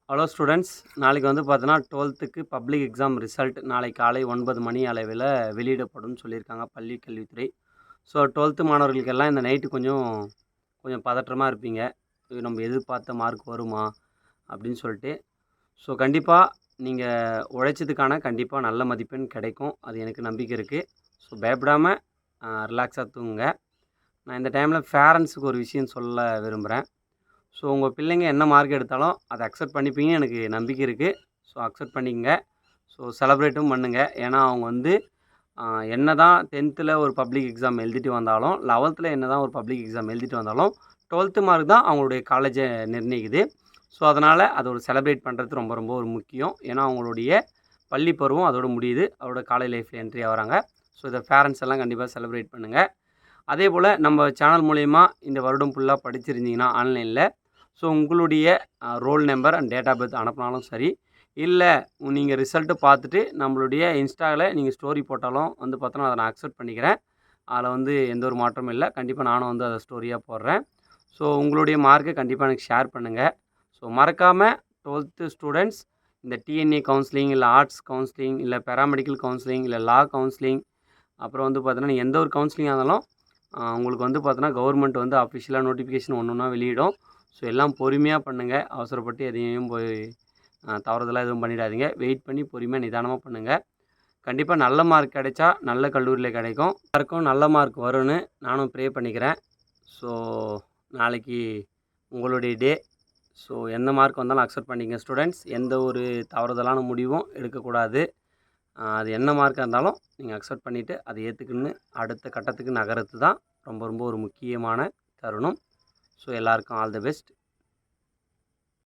Hello students, நாளைக்கு வந்து பார்த்தோன்னா 12க்கு பப்ளிக் எக்ஸாம் ரிசல்ட் நாளை காலை 9 மணி அளவில் வெளியிடப்படும்னு சொல்லியிருக்காங்க பள்ளி கல்வித்துறை. ஸோ 12th மாணவர்களுக்கெல்லாம் இந்த நைட்டு கொஞ்சம் பதற்றமாக இருப்பீங்க. நம்ம எதிர்பார்த்த மார்க் வருமா அப்படின்னு சொல்லிட்டு. ஸோ கண்டிப்பாக நீங்கள் உழைச்சதுக்கான கண்டிப்பாக நல்ல மதிப்பெண் கிடைக்கும். அது எனக்கு நம்பிக்கை இருக்குது. ஸோ பயப்படாமல் ரிலாக்ஸாக தூங்குங்க. நான் இந்த டைமில் பேரண்ட்ஸுக்கு ஒரு விஷயம் சொல்ல விரும்புகிறேன். ஸோ உங்கள் பிள்ளைங்க என்ன மார்க் எடுத்தாலும் அதை அக்செப்ட் பண்ணிப்பீங்கன்னு எனக்கு நம்பிக்கை இருக்குது. ஸோ அக்செப்ட் பண்ணிக்கங்க. ஸோ செலப்ரேட்டும் பண்ணுங்கள். ஏன்னா அவங்க வந்து என்ன தான் 10th ஒரு பப்ளிக் எக்ஸாம் எழுதிட்டு வந்தாலும், 11th என்ன தான் ஒரு பப்ளிக் எக்ஸாம் எழுதிட்டு வந்தாலும் 12th மார்க் தான் அவங்களுடைய காலேஜை நிர்ணயிக்குது. ஸோ அதனால் அதை ஒரு செலப்ரேட் பண்ணுறது ரொம்ப ரொம்ப ஒரு முக்கியம். ஏன்னா அவங்களுடைய பள்ளி பருவம் அதோடு முடியுது. அதோட காலேஜ் லைஃப்பில் என்ட்ரி ஆகிறாங்க. ஸோ இதை பேரண்ட்ஸ் எல்லாம் கண்டிப்பாக செலிப்ரேட் பண்ணுங்கள். அதே போல் நம்ம சேனல் மூலயமா இந்த வருடம் ஃபுல்லாக படிச்சிருந்தீங்கன்னா ஆன்லைனில், ஸோ உங்களுடைய roll number and date of birth அனுப்பினாலும் சரி, இல்லை நீங்கள் ரிசல்ட்டு பார்த்துட்டு நம்மளுடைய இன்ஸ்டாவில் நீங்கள் ஸ்டோரி போட்டாலும் வந்து பார்த்தோன்னா அதை நான் அக்செப்ட் பண்ணிக்கிறேன். அதில் வந்து எந்த ஒரு மாற்றமும் இல்லை. கண்டிப்பாக நானும் வந்து அதை ஸ்டோரியாக போடுறேன். ஸோ உங்களுடைய மார்க்கை கண்டிப்பாக எனக்கு ஷேர் பண்ணுங்கள். ஸோ மறக்காமல் 12th ஸ்டூடெண்ட்ஸ் இந்த டிஎன்ஏ கவுன்சிலிங், இல்லை ஆர்ட்ஸ் கவுன்சிலிங், இல்லை பேராமெடிக்கல் கவுன்சிலிங், இல்லை லா கவுன்சிலிங், அப்புறம் வந்து பார்த்தோன்னா எந்த ஒரு கவுன்சிலிங்காக இருந்தாலும் உங்களுக்கு வந்து பார்த்தோன்னா கவர்மெண்ட் வந்து அஃபிஷியலாக நோட்டிஃபிகேஷன் ஒன்று ஒன்றா வெளியிடும். ஸோ எல்லாம் பொறுமையாக பண்ணுங்கள். அவசரப்பட்டு எதையும் போய் தவறுதலாக எதுவும் பண்ணிடாதீங்க. வெயிட் பண்ணி பொறுமையாக நிதானமாக பண்ணுங்கள். கண்டிப்பாக நல்ல மார்க் கிடைச்சா நல்ல கல்லூரியில் கிடைக்கும். எல்லாருக்கும் நல்ல மார்க் வரும்னு நானும் ப்ரே பண்ணிக்கிறேன். ஸோ நாளைக்கு உங்களுடைய டே. ஸோ எந்த மார்க் வந்தாலும் அக்செப்ட் பண்ணிக்கங்க ஸ்டூடெண்ட்ஸ். எந்த ஒரு தவறுதலான முடிவும் எடுக்கக்கூடாது. அது என்ன மார்க்காக இருந்தாலும் நீங்கள் அக்செப்ட் பண்ணிவிட்டு அதை ஏற்றுக்குன்னு அடுத்த கட்டத்துக்கு நகர்றது தான் ரொம்ப ரொம்ப ஒரு முக்கியமான தருணம். ஸோ எல்லாருக்கும் ஆல் தி பெஸ்ட்.